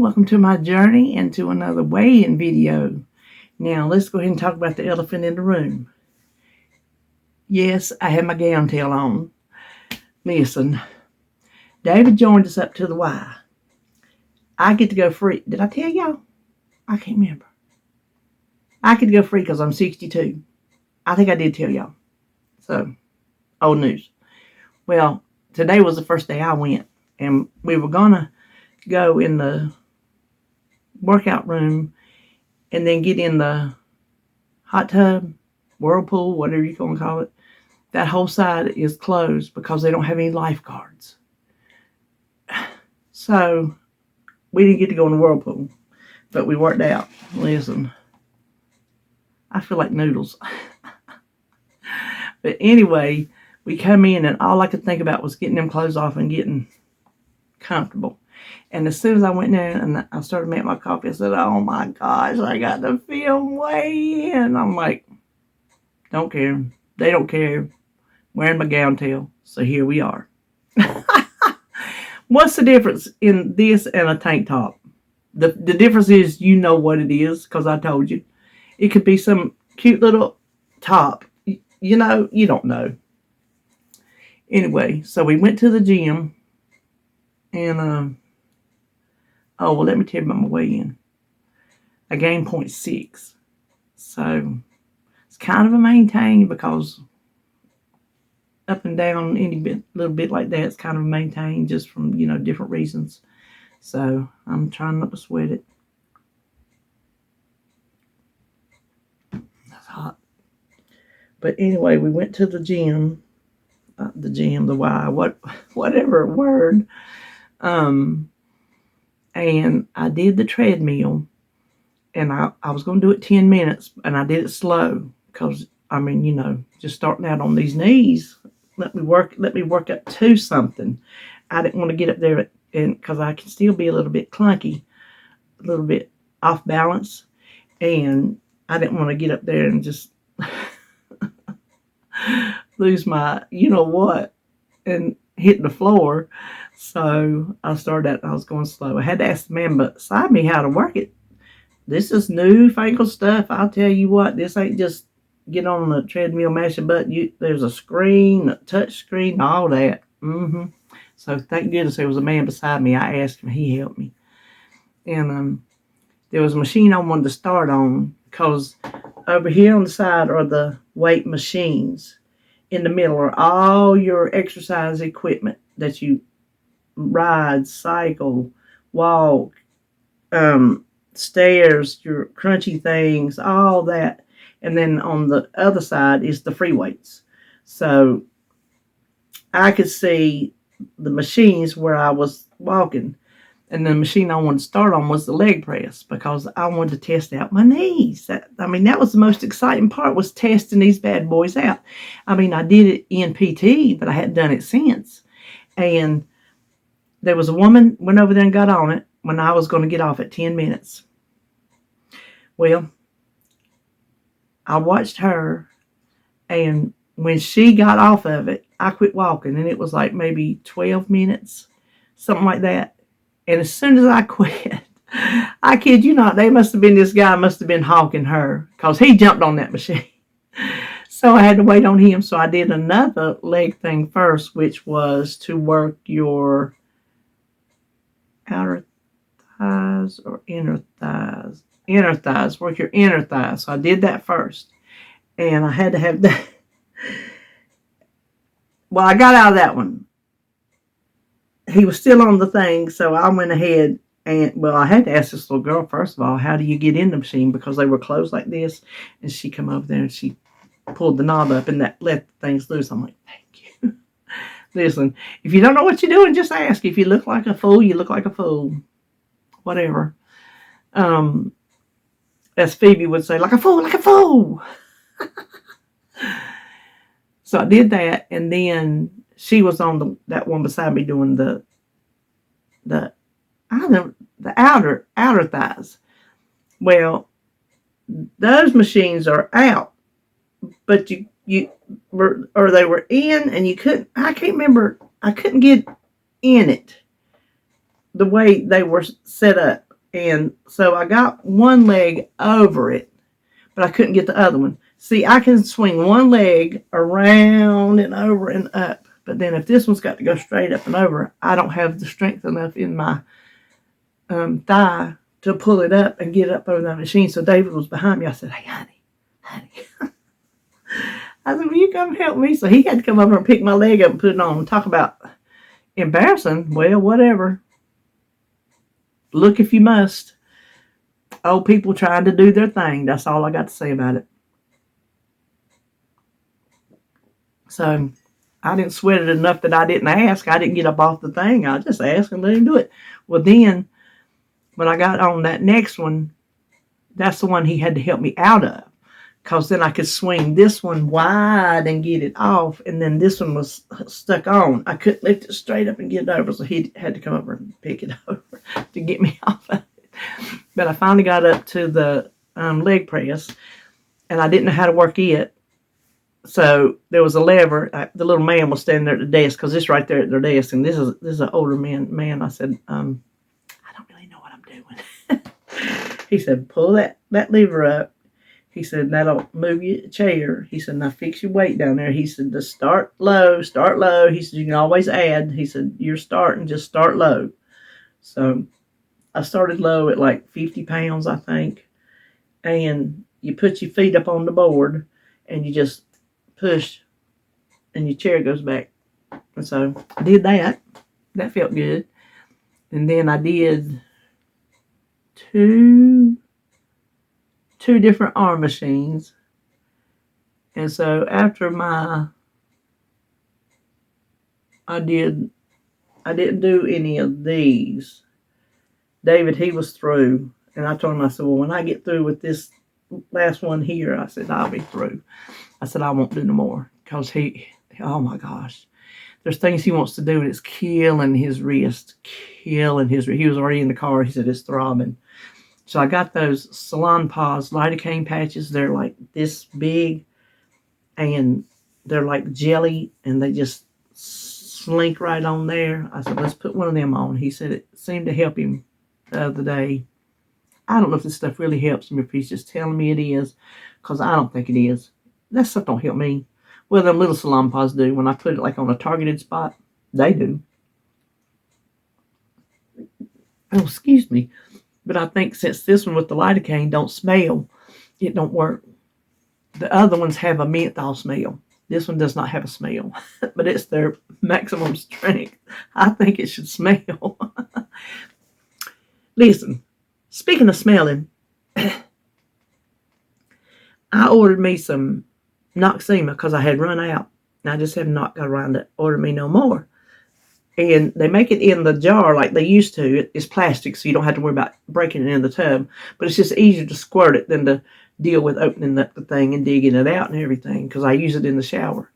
welcome to my journey and to another weigh-in video. Now, let's go ahead and talk about the elephant in the room. Yes, I have my gown tail on. Listen, David joined us up to the Y. I get to go free. Did I tell y'all? I can't remember. I get to go free because I'm 62. I think I did tell y'all. So, old news. Well, today was the first day I went, and we were going to go in the workout room and then get in the hot tub, whirlpool, whatever you're going to call it. That whole side is closed because they don't have any lifeguards. So we didn't get to go in the whirlpool, but we worked out. Listen, I feel like noodles. But anyway, we come in and all I could think about was getting them clothes off and getting comfortable. And as soon as I went in there and I started making my coffee, I said, oh my gosh, I got to film way in. I'm like, don't care. They don't care. Wearing my gown tail. So here we are. What's the difference in this and a tank top? The difference is you know what it is because I told you. It could be some cute little top. You know, you don't know. Anyway, so we went to the gym and oh, well, let me tell you about my weigh-in. I gained 0.6. So it's kind of a maintain because up and down any little bit like that, it's kind of a maintain just from, different reasons. So I'm trying not to sweat it. That's hot. But anyway, we went to the gym. The Y, whatever word. And I did the treadmill, and I was going to do it 10 minutes, and I did it slow because, just starting out on these knees, let me work up to something. I didn't want to get up there because I can still be a little bit clunky, a little bit off balance, and I didn't want to get up there and just lose my you-know-what and hit the floor. So I started out, I was going slow. I had to ask the man beside me how to work it. This is newfangled stuff. I'll tell you what, this ain't just get on the treadmill, mash a button. There's a screen, a touch screen, all that. So thank goodness there was a man beside me. I asked him, he helped me. And there was a machine I wanted to start on because over here on the side are the weight machines. In the middle are all your exercise equipment that you ride, cycle, walk, stairs, your crunchy things, all that. And then on the other side is the free weights. So I could see the machines where I was walking. And the machine I wanted to start on was the leg press because I wanted to test out my knees. That was the most exciting part, was testing these bad boys out. I did it in PT, but I hadn't done it since. And there was a woman went over there and got on it when I was going to get off at 10 minutes. Well, I watched her, and when she got off of it, I quit walking, and it was like maybe 12 minutes, something like that. And as soon as I quit, I kid you not, this guy must have been hawking her because he jumped on that machine. So I had to wait on him. So I did another leg thing first, which was to work your outer thighs or inner thighs. Inner thighs, work your inner thighs. So I did that first. And I had to have that. Well, I got out of that one. He was still on the thing, so I went ahead and, I had to ask this little girl, first of all, how do you get in the machine? Because they were closed like this. And she come over there and she pulled the knob up and that let things loose. I'm like, thank you. Listen, if you don't know what you're doing, just ask. If you look like a fool, you look like a fool. Whatever. As Phoebe would say, like a fool, like a fool. So I did that, and then she was on that one beside me doing the outer thighs. Well, those machines are out, but they were in, and you couldn't. I can't remember. I couldn't get in it the way they were set up. And so I got one leg over it, but I couldn't get the other one. See, I can swing one leg around and over and up, but then if this one's got to go straight up and over, I don't have the strength enough in my thigh to pull it up and get it up over that machine. So David was behind me. I said, "Hey, honey." I said, "Will you come help me?" So he had to come over and pick my leg up and put it on. Talk about embarrassing. Well, whatever. Look if you must. Old people trying to do their thing. That's all I got to say about it. So I didn't sweat it enough that I didn't ask. I didn't get up off the thing. I just asked and let him do it. Well, then when I got on that next one, that's the one he had to help me out of. Because then I could swing this one wide and get it off. And then this one was stuck on. I couldn't lift it straight up and get it over. So he had to come over and pick it over to get me off of it. But I finally got up to the leg press. And I didn't know how to work it. So there was a lever. The little man was standing there at the desk. Because it's right there at their desk. And this is an older man. I said, I don't really know what I'm doing. He said, pull that lever up. He said, that'll move your chair. He said, now fix your weight down there. He said, just start low. He said, you can always add. He said, you're starting, just start low. So I started low at like 50 pounds, I think. And you put your feet up on the board and you just push and your chair goes back. And so I did that. That felt good. And then I did two different arm machines. And so after I didn't do any of these. David, he was through. And I told him, I said, well, when I get through with this last one here, I said, I'll be through. I said, I won't do no more. Because oh my gosh. There's things he wants to do and it's killing his wrist. He was already in the car. He said, it's throbbing. So I got those Salonpas lidocaine patches. They're like this big and they're like jelly and they just slink right on there. I said, let's put one of them on. He said it seemed to help him the other day. I don't know if this stuff really helps him, if he's just telling me it is, because I don't think it is. That stuff don't help me. Well, them little Salonpas do. When I put it like on a targeted spot, they do. Oh, excuse me. But I think since this one with the lidocaine don't smell, it don't work. The other ones have a menthol smell. This one does not have a smell, but it's their maximum strength. I think it should smell. Listen, speaking of smelling, I ordered me some Noxzema because I had run out. And I just have not got around to order me no more. And they make it in the jar like they used to. It's plastic, so you don't have to worry about breaking it in the tub. But it's just easier to squirt it than to deal with opening up the thing and digging it out and everything, because I use it in the shower.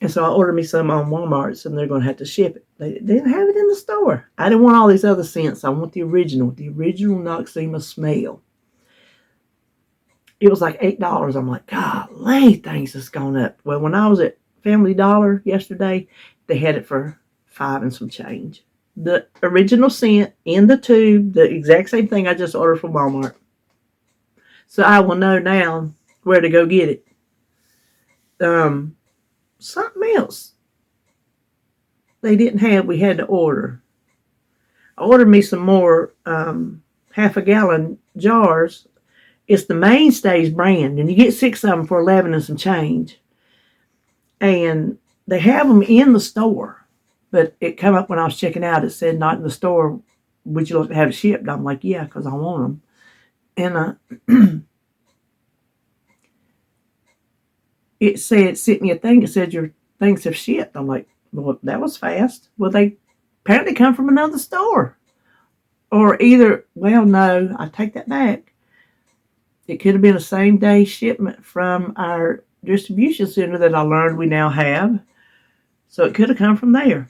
And so I ordered me some on Walmart, and they're going to have to ship it. They didn't have it in the store. I didn't want all these other scents. I want the original Noxzema smell. It was like $8. I'm like, golly, things has gone up. Well, when I was at Family Dollar yesterday, they had it for $5 and some change. The original scent in the tube, the exact same thing I just ordered from Walmart. So I will know now where to go get it. Something else they didn't have, we had to order. I ordered me some more half a gallon jars. It's the Mainstays brand, and you get 6 of them for $11 and some change. And they have them in the store. But it came up when I was checking out. It said not in the store. Would you like to have it shipped? I'm like, yeah, because I want them. And it sent me a thing. It said your things have shipped. I'm like, well, that was fast. Well, they apparently come from another store. Or either, well, no, I take that back. It could have been a same day shipment from our distribution center that I learned we now have. So it could have come from there.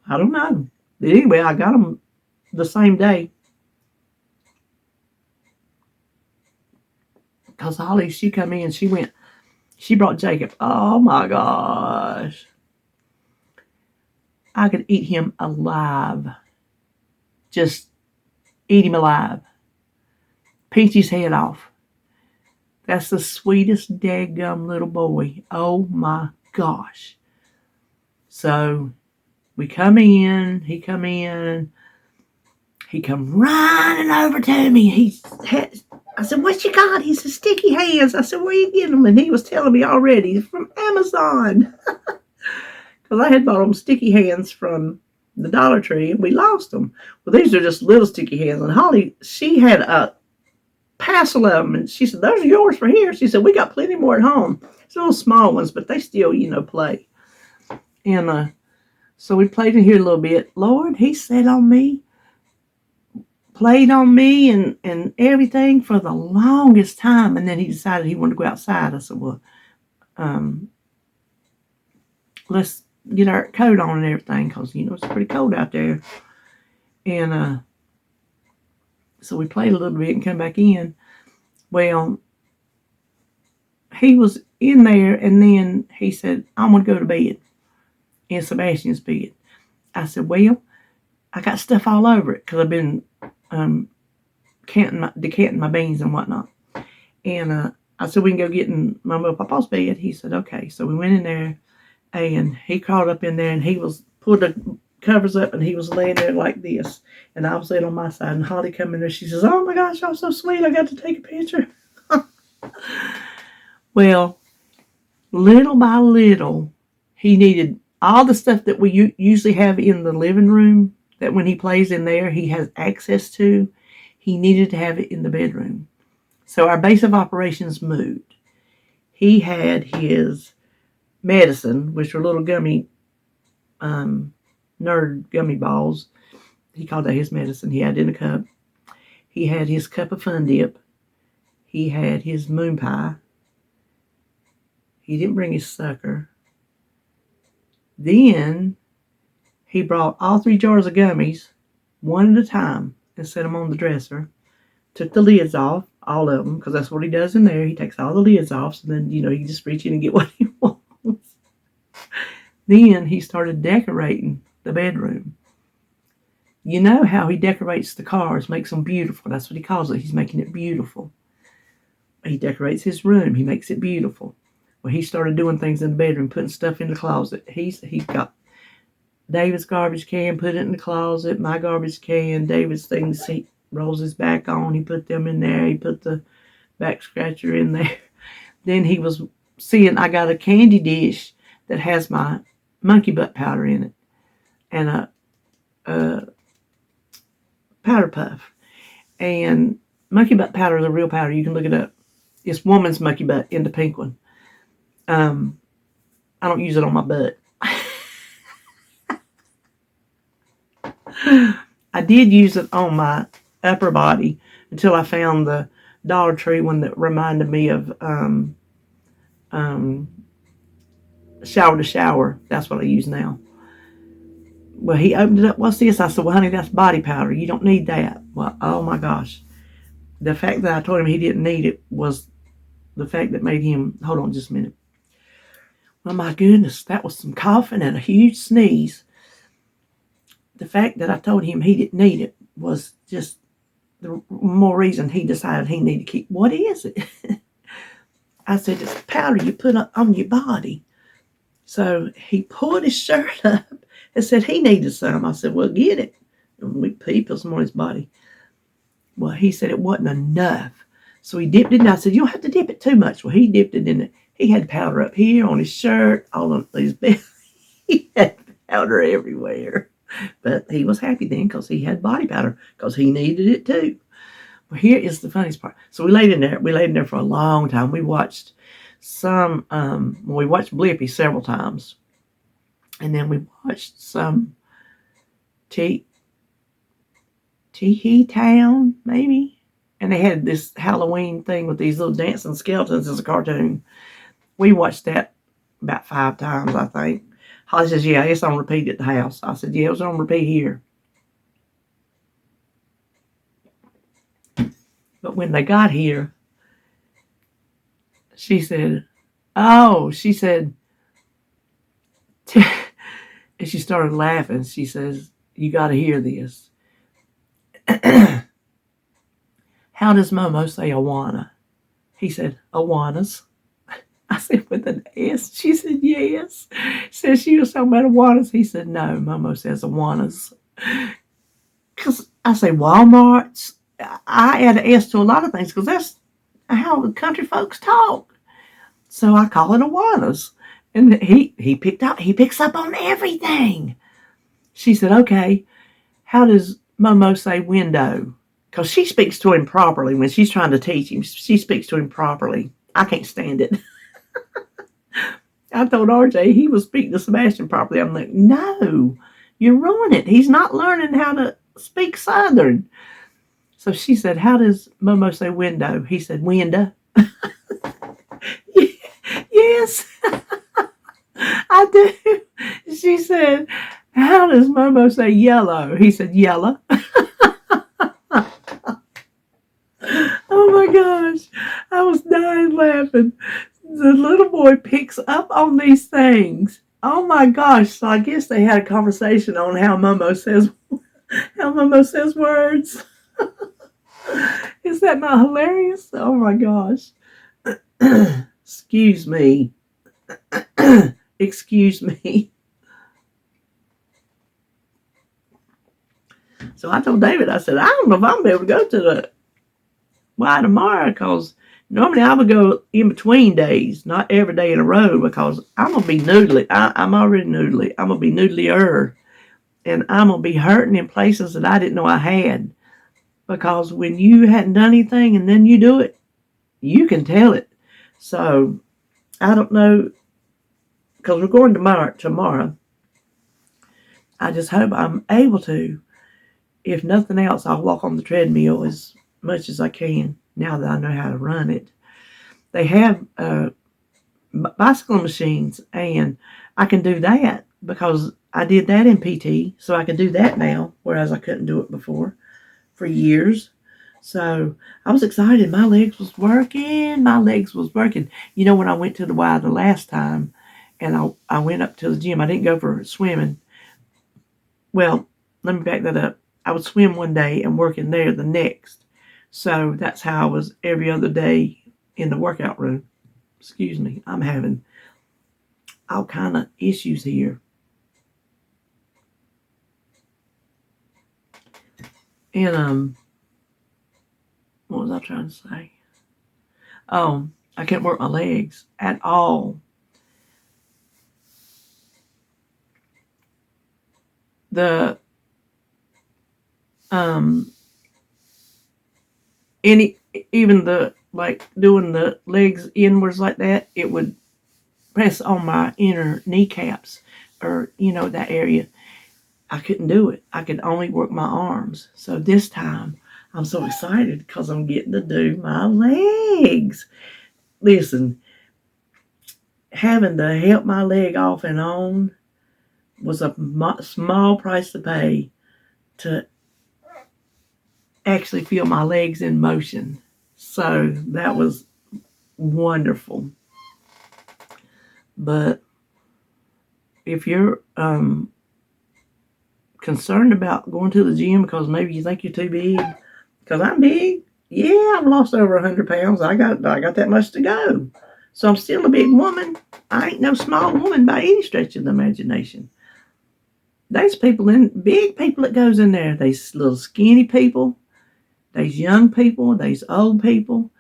I don't know. But anyway, I got them the same day. Because Holly, she come in, she brought Jacob. Oh my gosh. I could eat him alive. Just eat him alive. Peachy's head off. That's the sweetest daggum little boy. Oh my gosh. So we come in, he come running over to me. I said, what you got? He said, sticky hands. I said, where you getting them? And he was telling me already, from Amazon. Because I had bought them sticky hands from the Dollar Tree, and we lost them. Well, these are just little sticky hands. And Holly, she had a passel of them, and she said, those are yours for here. She said, we got plenty more at home. It's little small ones, but they still, play. And so we played in here a little bit. Lord, he sat on me, played on me and everything for the longest time. And then he decided he wanted to go outside. I said, well, let's get our coat on and everything, because, it's pretty cold out there. And so we played a little bit and come back in. Well, he was in there, and then he said, I'm going to go to bed in Sebastian's bed. I said, well, I got stuff all over it because I've been decanting my beans and whatnot. And I said, we can go get in Mama and Papa's bed. He said, okay. So we went in there, and he crawled up in there, and he was pulled the covers up, and he was laying there like this. And I was laying on my side, and Holly come in there. She says, oh my gosh, y'all so sweet. I got to take a picture. Well, little by little, he needed all the stuff that we usually have in the living room, that when he plays in there, he has access to. He needed to have it in the bedroom. So our base of operations moved. He had his medicine, which were little gummy, nerd gummy balls. He called that his medicine. He had it in a cup. He had his cup of Fun Dip. He had his moon pie. He didn't bring his sucker. Then he brought all 3 jars of gummies, one at a time, and set them on the dresser. Took the lids off, all of them, because that's what he does in there. He takes all the lids off, so then, he can just reach in and get what he wants. Then he started decorating the bedroom. You know how he decorates the cars, makes them beautiful. That's what he calls it. He's making it beautiful. He decorates his room. He makes it beautiful. Well, he started doing things in the bedroom, putting stuff in the closet. He's got David's garbage can, put it in the closet. My garbage can, David's things, he rolls his back on. He put them in there. He put the back scratcher in there. Then he was seeing I got a candy dish that has my monkey butt powder in it, and a powder puff. And monkey butt powder is a real powder. You can look it up. It's woman's monkey butt in the pink one. I don't use it on my butt. I did use it on my upper body until I found the Dollar Tree one that reminded me of shower to shower. That's what I use now. Well, he opened it up. What's this? I said, well, honey, that's body powder. You don't need that. Well, oh my gosh. The fact that I told him he didn't need it was the fact that made him, hold on just a minute. Well, my goodness, that was some coughing and a huge sneeze. The fact that I told him he didn't need it was just the more reason he decided he needed to keep. What is it? I said, it's powder you put on your body. So he pulled his shirt up and said he needed some. I said, well, get it. And he put some on his body. Well, he said it wasn't enough. So he dipped it in. I said, you don't have to dip it too much. Well, he dipped it in it. He had powder up here on his shirt, all on his belly. He had powder everywhere. But he was happy then because he had body powder because he needed it too. Well, here is the funniest part. So we laid in there. We laid in there for a long time. We watched we watched Blippi several times. And then we watched some Tee Town, maybe. And they had this Halloween thing with these little dancing skeletons as a cartoon. We watched that about 5 times, I think. Holly says, yeah, it's on repeat at the house. I said, yeah, it was on repeat here. But when they got here, she said, and she started laughing. She says, you got to hear this. how does Momo say Awana? He said, Awanas. I said, with an S? She said, yes. Said she was talking about Awanas. He said, no, Momo says Awanas. Because I say Walmart's. I add an S to a lot of things because that's how the country folks talk. So I call it Awanas. And he picks up on everything. She said, okay, how does Momo say window? Because she speaks to him properly when she's trying to teach him. She speaks to him properly. I can't stand it. I told RJ he was speaking to Sebastian properly. I'm like, no, you're ruining it. He's not learning how to speak Southern. So she said, how does Momo say window? He said, window. Yes, I do. She said, how does Momo say yellow? He said, yellow. Oh my gosh, I was dying laughing. The little boy picks up on these things. Oh my gosh, so I guess they had a conversation on how Momo says words. Is that not hilarious? Oh my gosh. Excuse me. Excuse me. So I told David, I said, I don't know if I'm going to be able to go to the Y tomorrow because normally I would go in between days, not every day in a row because I'm going to be noodly. I'm already noodly. I'm going to be noodlier. And I'm going to be hurting in places that I didn't know I had. Because when you hadn't done anything and then you do it, you can tell it. So I don't know, because we're going tomorrow. I just hope I'm able to. If nothing else, I'll walk on the treadmill as much as I can now that I know how to run it. They have bicycle machines, and I can do that because I did that in PT, so I can do that now, whereas I couldn't do it before for years. So I was excited. My legs was working. You know, when I went to the Y the last time, and I went up to the gym, I didn't go for swimming. Well, let me back that up. I would swim one day and work in there the next. So that's how I was every other day in the workout room. Excuse me. I'm having all kind of issues here. And what was I trying to say? Oh, I can't work my legs at all. The even the like doing the legs inwards like that, it would press on my inner kneecaps or that area. I couldn't do it. I could only work my arms. So this time I'm so excited because I'm getting to do my legs. Listen, having to help my leg off and on was a small price to pay to actually feel my legs in motion. So that was wonderful. But if you're concerned about going to the gym because maybe you think you're too big, because I'm big, yeah, I've lost over 100 pounds. I got that much to go. So I'm still a big woman. I ain't no small woman by any stretch of the imagination. There's big people that goes in there. There's little skinny people. There's young people. There's old people.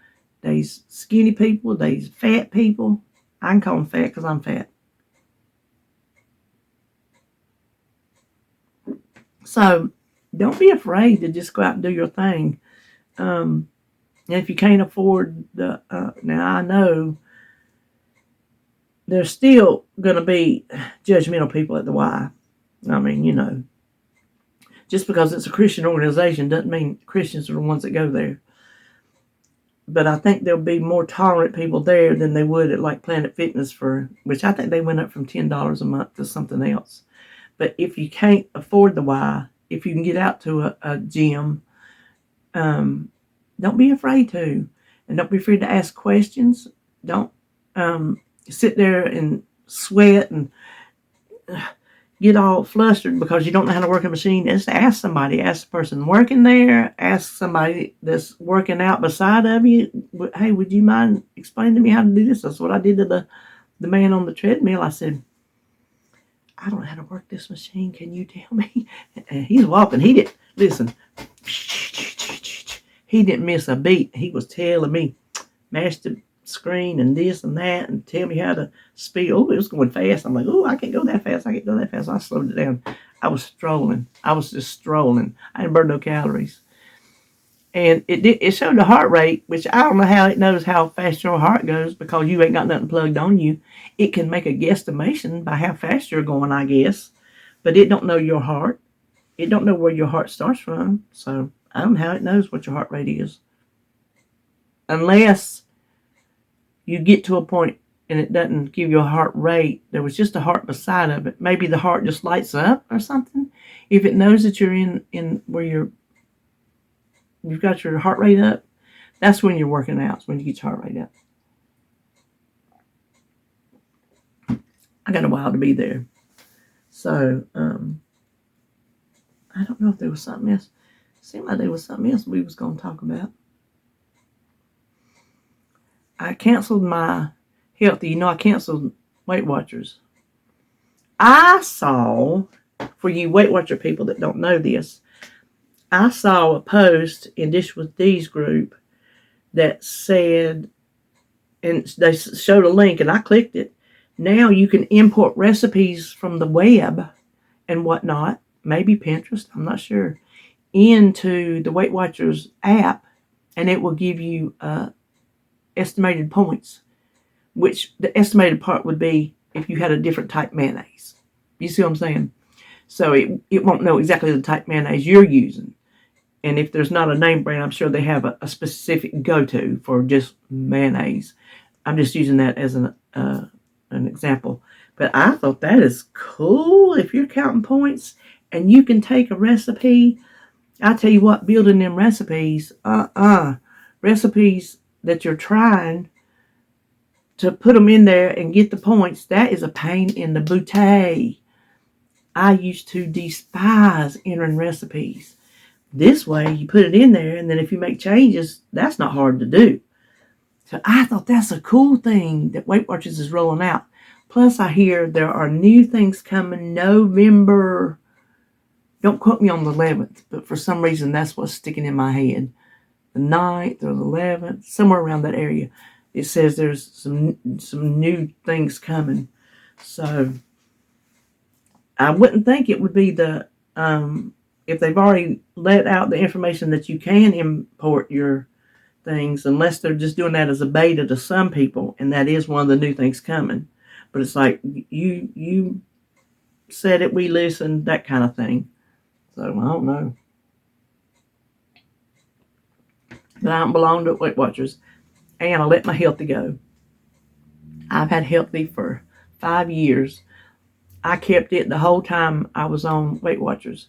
There's skinny people. There's fat people. I can call them fat because I'm fat. So don't be afraid to just go out and do your thing. And if you can't afford now I know there's still going to be judgmental people at the Y. I mean, just because it's a Christian organization doesn't mean Christians are the ones that go there. But I think there'll be more tolerant people there than they would at like Planet Fitness which I think they went up from $10 a month to something else. But if you can't afford the Y, if you can get out to a gym, don't be afraid to. And don't be afraid to ask questions. Don't sit there and sweat and get all flustered because you don't know how to work a machine, just ask somebody. Ask the person working there. Ask somebody that's working out beside of you. Hey, would you mind explaining to me how to do this? That's what I did to the man on the treadmill. I said, I don't know how to work this machine. Can you tell me? And he's walking. He didn't listen. He didn't miss a beat. He was telling me, mash the screen and this and that, and tell me how to speed. Oh, it was going fast. I'm like, oh, I can't go that fast. I can't go that fast. I slowed it down. I was strolling. I was just strolling. I didn't burn no calories. And it showed the heart rate, which I don't know how it knows how fast your heart goes because you ain't got nothing plugged on you. It can make a guesstimation by how fast you're going, I guess. But it don't know your heart. It don't know where your heart starts from. So I don't know how it knows what your heart rate is. Unless you get to a point and it doesn't give you a heart rate. There was just a heart beside of it. Maybe the heart just lights up or something. If it knows that you're in where you've got your heart rate up, that's when you're working out. It's when you get your heart rate up. I got a while to be there. So, I don't know if there was something else. It seemed like there was something else we was going to talk about. I canceled my Healthy. I canceled Weight Watchers. I saw, for you Weight Watcher people that don't know this, I saw a post in Dish with Dee's group that said, and they showed a link, and I clicked it. Now you can import recipes from the web and whatnot, maybe Pinterest, I'm not sure, into the Weight Watchers app, and it will give you estimated points, which the estimated part would be if you had a different type mayonnaise. You see what I'm saying? So it won't know exactly the type mayonnaise you're using. And if there's not a name brand, I'm sure they have a specific go-to for just mayonnaise. I'm just using that as an example. But I thought that is cool if you're counting points and you can take a recipe. I tell you what, building them recipes, recipes that you're trying to put them in there and get the points, that is a pain in the booty. I used to despise entering recipes. This way, you put it in there, and then if you make changes, that's not hard to do. So I thought that's a cool thing that Weight Watchers is rolling out. Plus, I hear there are new things coming November. Don't quote me on the 11th, but for some reason, that's what's sticking in my head. The 9th or the 11th, somewhere around that area. It says there's some new things coming. So I wouldn't think it would be the if they've already let out the information that you can import your things, unless they're just doing that as a beta to some people, and that is one of the new things coming. But it's like you said it, we listened, that kind of thing. So I don't know. But I don't belong to Weight Watchers, and I let my Healthy go. I've had Healthy for 5 years. I kept it the whole time I was on Weight Watchers.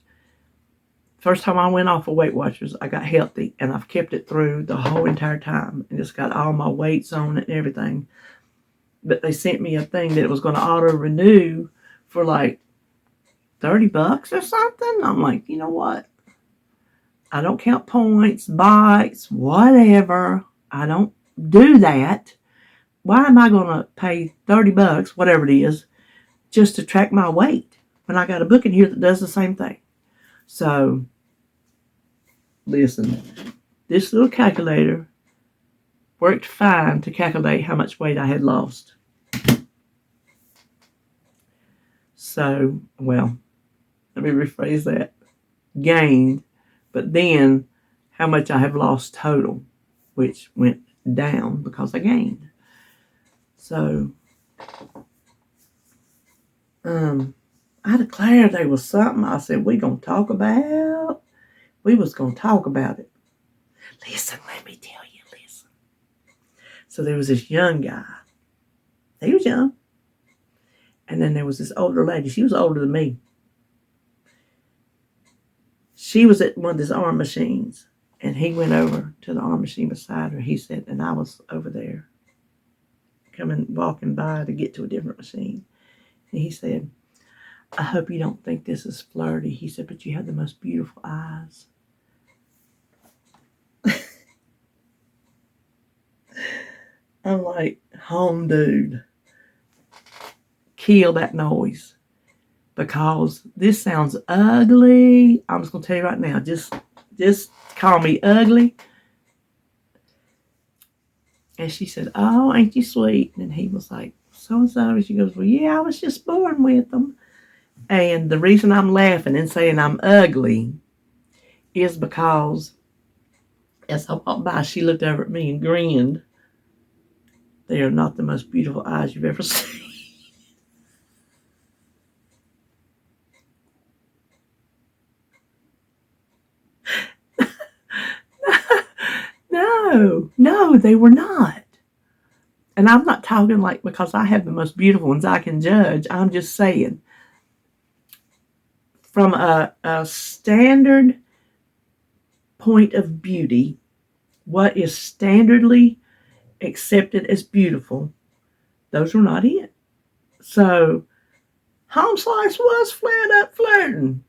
First time I went off of Weight Watchers, I got Healthy, and I've kept it through the whole entire time, and it's got all my weights on it and everything. But they sent me a thing that it was going to auto-renew for like $30 or something. I'm like, you know what? I don't count points, bites, whatever. I don't do that. Why am I going to pay $30, whatever it is, just to track my weight when I got a book in here that does the same thing? So, listen, this little calculator worked fine to calculate how much weight I had lost. So, well, let me rephrase that. Gained, but then how much I have lost total, which went down because I gained. So, I declared there was something I said we gonna talk about. We was gonna talk about it. Listen, let me tell you, listen. So there was this young guy. He was young. And then there was this older lady. She was older than me. She was at one of these arm machines. And he went over to the arm machine beside her. He said, and I was over there, walking by to get to a different machine. And he said, I hope you don't think this is flirty. He said, but you have the most beautiful eyes. I'm like, home dude, kill that noise. Because this sounds ugly. I'm just going to tell you right now. Just call me ugly. And she said, oh, ain't you sweet? And he was like, so-and-so. She goes, well, yeah, I was just born with them. And the reason I'm laughing and saying I'm ugly is because as I walked by, she looked over at me and grinned. They are not the most beautiful eyes you've ever seen. No, they were not. And I'm not talking like because I have the most beautiful ones I can judge. I'm just saying from a standard point of beauty, what is standardly accepted as beautiful, those were not it. So Home Slice was flat up flirting.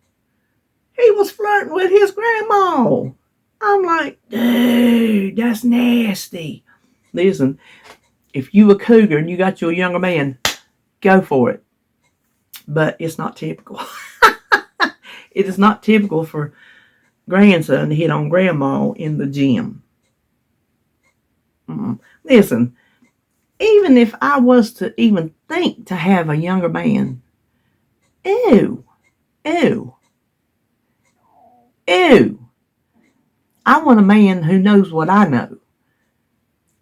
He was flirting with his grandma. I'm like, dude, that's nasty. Listen, if you a cougar and you got you a younger man, go for it. But it's not typical. It is not typical for grandson to hit on grandma in the gym. Listen, even if I was to even think to have a younger man, ew, ew, ew. I want a man who knows what I know,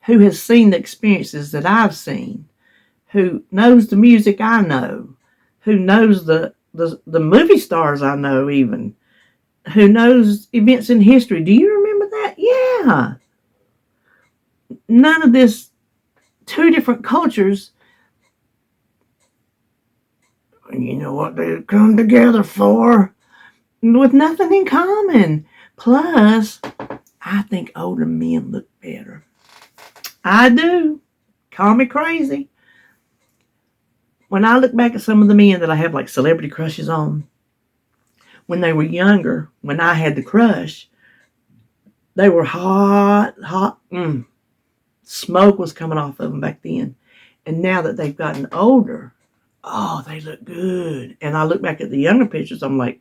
who has seen the experiences that I've seen, who knows the music I know, who knows the movie stars I know even, who knows events in history. Do you remember that? Yeah. None of this two different cultures, you know what they come together for, with nothing in common. Plus, I think older men look better. I do. Call me crazy. When I look back at some of the men that I have like celebrity crushes on, when they were younger, when I had the crush, they were hot. Smoke was coming off of them back then. And now that they've gotten older, oh, they look good. And I look back at the younger pictures, I'm like,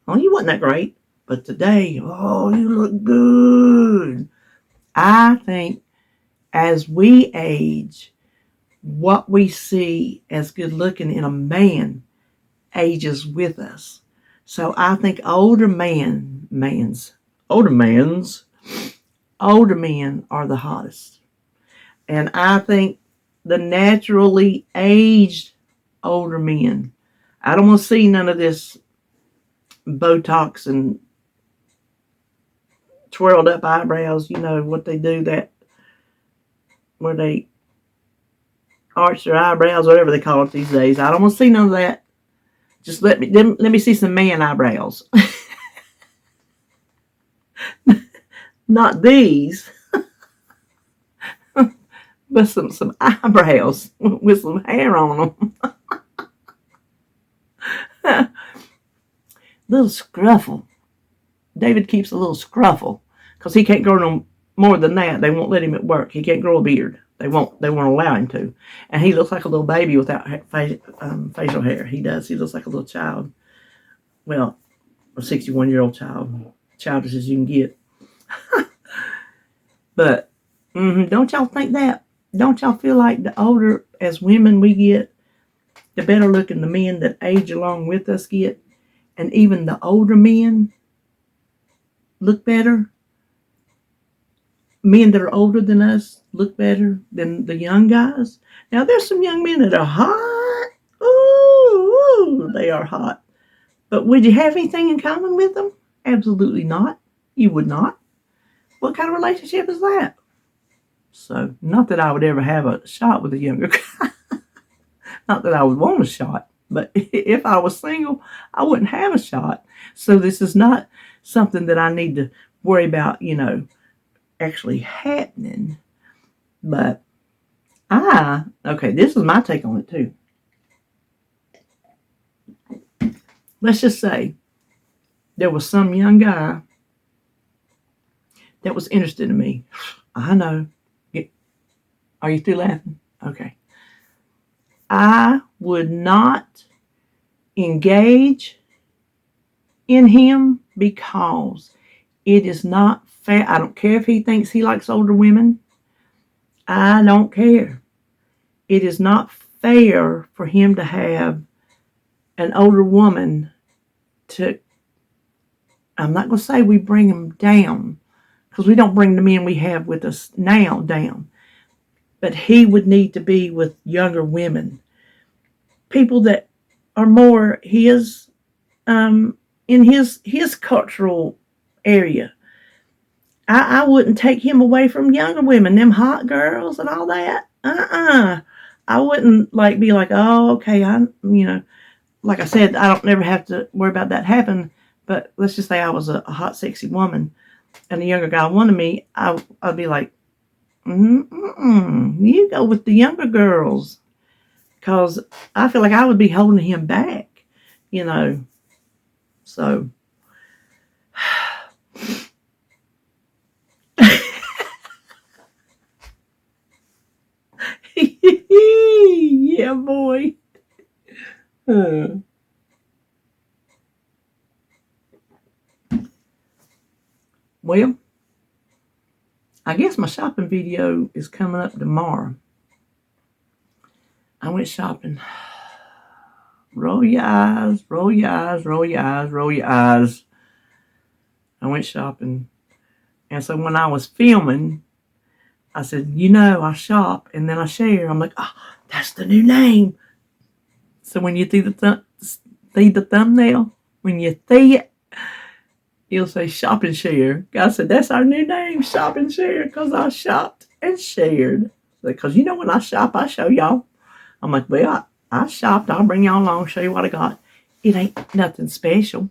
oh, you wasn't that great. But today, oh, you look good. I think as we age, what we see as good looking in a man ages with us. So I think older men are the hottest. And I think the naturally aged older men, I don't want to see none of this Botox and twirled up eyebrows, you know what they do, that where they arch their eyebrows, whatever they call it these days. I don't want to see none of that. Just let me see some man eyebrows. Not these, but some eyebrows with some hair on them. Little scruffle. David keeps a little scruffle because he can't grow no more than that. They won't let him at work. He can't grow a beard. They won't allow him to. And he looks like a little baby without facial hair. He does. He looks like a little child. Well, a 61-year-old child. Childish as you can get. But don't y'all think that? Don't y'all feel like the older as women we get, the better looking the men that age along with us get? And even the older men look better. Men that are older than us look better than the young guys. Now, there's some young men that are hot. Ooh, they are hot. But would you have anything in common with them? Absolutely not. You would not. What kind of relationship is that? So, not that I would ever have a shot with a younger guy. Not that I would want a shot. But if I was single, I wouldn't have a shot. So this is not something that I need to worry about, actually happening. But okay, this is my take on it too. let's just say there was some young guy that was interested in me. I know. Are you still laughing? Okay. I would not engage in him because it is not fair. I don't care if he thinks he likes older women. I don't care. It is not fair for him to have an older woman to, I'm not going to say we bring him down, because we don't bring the men we have with us now down. But he would need to be with younger women, people that are more in his cultural area. I wouldn't take him away from younger women, them hot girls and all that. I wouldn't be like, oh, okay, like I said, I don't never have to worry about that happen. But let's just say I was a hot, sexy woman, and a younger guy wanted me. I'd be like, you go with the younger girls, because I feel like I would be holding him back, So, yeah, boy. Well, I guess my shopping video is coming up tomorrow. I went shopping. Roll your eyes, roll your eyes, roll your eyes, roll your eyes. I went shopping. And so when I was filming, I said, I shop and then I share. I'm like, oh, that's the new name. So when you see the thumbnail, when you see it, you'll say shop and share. God said, that's our new name, shop and share, because I shopped and shared. Because when I shop, I show y'all. I'm like, well, I shopped. I'll bring y'all along, show you what I got. It ain't nothing special.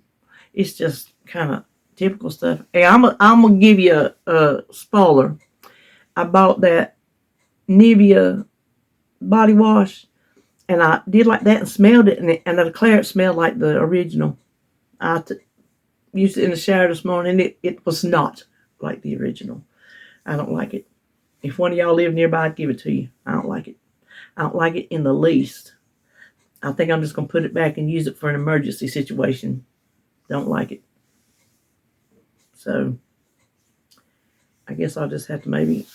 It's just kind of typical stuff. Hey, I'm going to give you a spoiler. I bought that Nivea body wash, and I did like that and smelled it, and I declare it smelled like the original. I used it in the shower this morning. It was not like the original. I don't like it. If one of y'all live nearby, I'd give it to you. I don't like it. I don't like it in the least. I think I'm just going to put it back and use it for an emergency situation. Don't like it. So, I guess I'll just have to maybe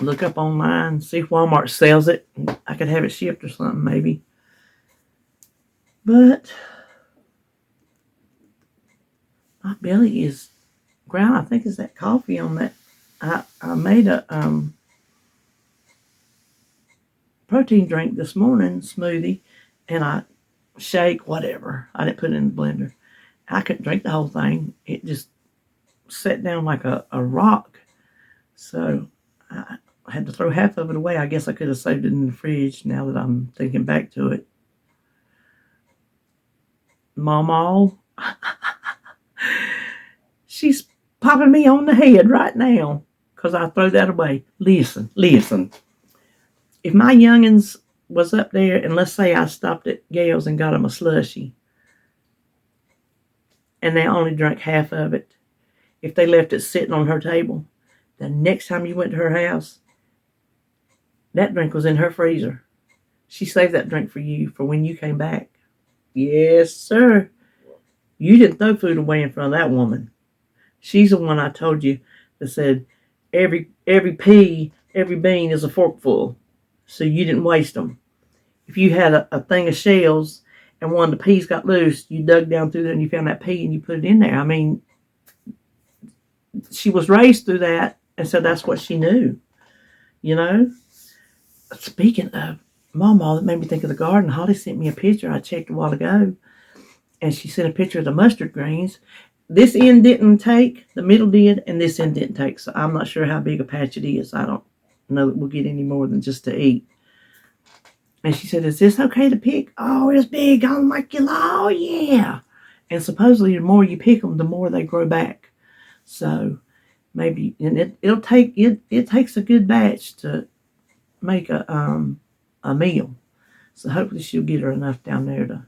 look up online, see if Walmart sells it. I could have it shipped or something, maybe. But my belly is ground. I think it's that coffee on that. I made a protein drink this morning, smoothie, and I shake, whatever. I didn't put it in the blender. I couldn't drink the whole thing. It just sat down like a rock. So I had to throw half of it away. I guess I could have saved it in the fridge now that I'm thinking back to it. Mama, she's popping me on the head right now because I throw that away. Listen. If my youngins was up there, and let's say I stopped at Gail's and got them a slushie, and they only drank half of it, if they left it sitting on her table, the next time you went to her house, that drink was in her freezer. She saved that drink for you for when you came back. Yes, sir. You didn't throw food away in front of that woman. She's the one I told you that said every pea, every bean is a forkful. So you didn't waste them. If you had a thing of shells and one of the peas got loose, you dug down through there and you found that pea and you put it in there. I mean, she was raised through that, and so that's what she knew. Speaking of Mama, that made me think of the garden. Holly sent me a picture I checked a while ago, and she sent a picture of the mustard greens. This end didn't take, the middle did, and this end didn't take, so I'm not sure how big a patch it is. I don't know that we'll get any more than just to eat. And she said, is this okay to pick? Oh, it's big. I'm like, oh, yeah. And supposedly the more you pick them, the more they grow back. So maybe, and it takes a good batch to make a meal. So hopefully she'll get her enough down there to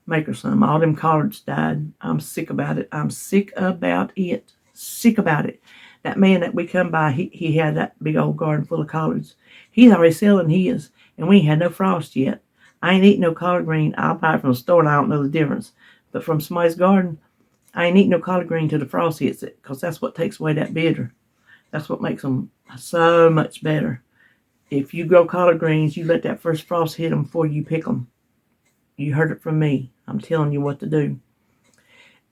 make her some. All them collards died. I'm sick about it. I'm sick about it. Sick about it. That man that we come by, he had that big old garden full of collards. He's already selling his, and we ain't had no frost yet. I ain't eating no collard green. I'll buy it from the store, and I don't know the difference. But from somebody's garden, I ain't eating no collard green till the frost hits it, because that's what takes away that bitter. That's what makes them so much better. If you grow collard greens, you let that first frost hit them before you pick them. You heard it from me. I'm telling you what to do.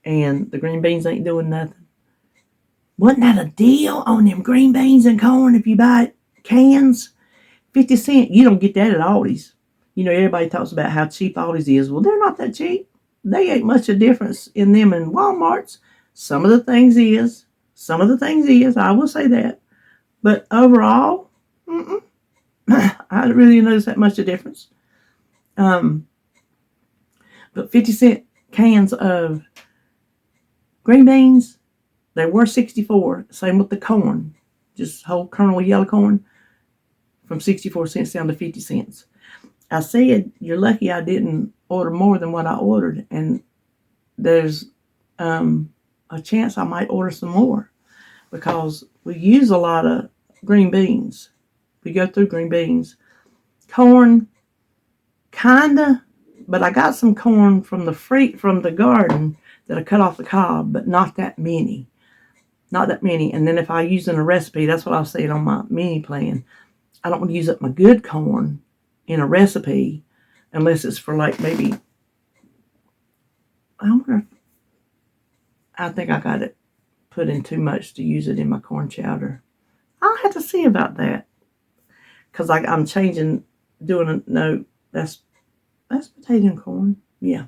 And the green beans ain't doing nothing. Wasn't that a deal on them green beans and corn if you buy cans? 50 cents. You don't get that at Aldi's. You know, everybody talks about how cheap Aldi's is. Well, they're not that cheap. They ain't much of a difference in them and Walmart's. Some of the things is. Some of the things is. I will say that. But overall, I really notice that much of a difference. But 50-cent cans of green beans, they were 64. Same with the corn. Just whole kernel of yellow corn. From 64 cents down to 50 cents. I said, you're lucky I didn't order more than what I ordered. And there's a chance I might order some more. Because we use a lot of green beans. We go through green beans. Corn, kinda. But I got some corn from the garden that I cut off the cob, but not that many. Not that many. And then if I use in a recipe, that's what I said on my mini plan. I don't want to use up my good corn in a recipe unless it's for like maybe, I think I got it put in too much to use it in my corn chowder. I'll have to see about that. Because I'm changing, that's potato and corn. Yeah.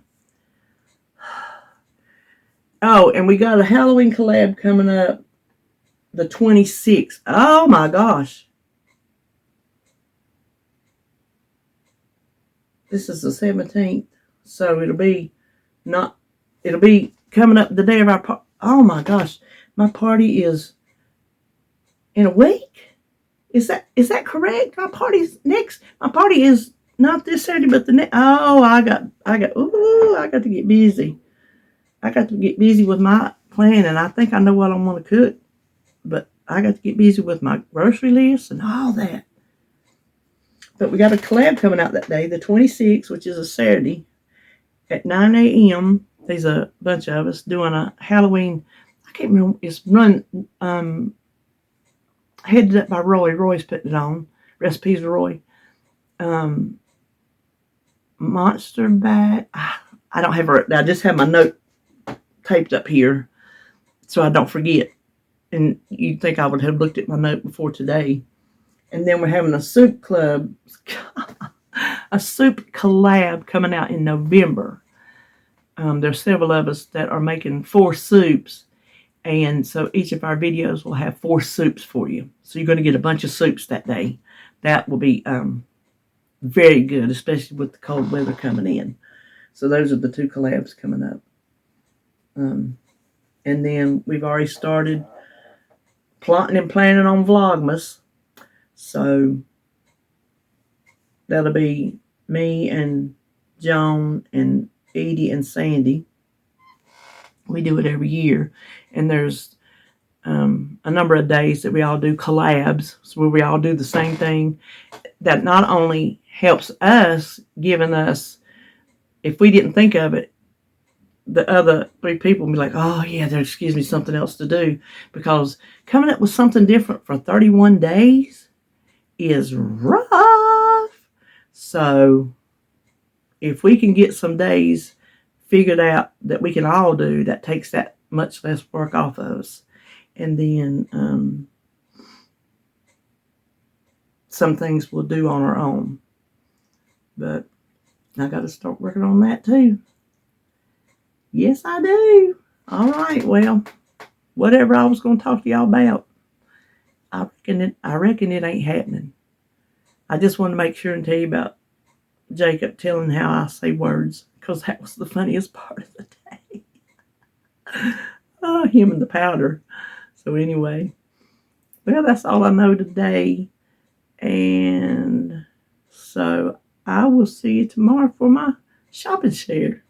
Oh, and we got a Halloween collab coming up the 26th. Oh my gosh. This is the 17th. So it'll be coming up the day of our party. Oh my gosh. My party is in a week? Is that correct? My party is not this Saturday, but the next. Oh, I got to get busy. I got to get busy with my plan, and I think I know what I want to cook. But I got to get busy with my grocery list and all that. But we got a collab coming out that day, the 26th, which is a Saturday, at 9 a.m. There's a bunch of us doing a Halloween. I can't remember. It's run, headed up by Roy. Roy's putting it on. Recipes of Roy. Monster bag. I don't have I just have my note taped up here so I don't forget. And you'd think I would have looked at my note before today. And then we're having a soup club, a soup collab coming out in November. There's several of us that are making 4 soups. And so each of our videos will have 4 soups for you. So you're going to get a bunch of soups that day. That will be very good, especially with the cold weather coming in. So those are the 2 collabs coming up. And then we've already started plotting and planning on Vlogmas. So that'll be me and Joan and Edie and Sandy. We do it every year. And there's a number of days that we all do collabs, so where we all do the same thing. That not only helps us, giving us, if we didn't think of it, the other 3 people will be like, oh yeah, there gives me something else to do. Because coming up with something different for 31 days is rough. So if we can get some days figured out that we can all do, that takes that much less work off of us. And then some things we'll do on our own. But I got to start working on that too. Yes, I do. All right, well, whatever I was going to talk to y'all about, I reckon it ain't happening. I just want to make sure and tell you about Jacob telling how I say words, because that was the funniest part of the day. Him and the powder. So anyway, well, that's all I know today. And so I will see you tomorrow for my shopping share.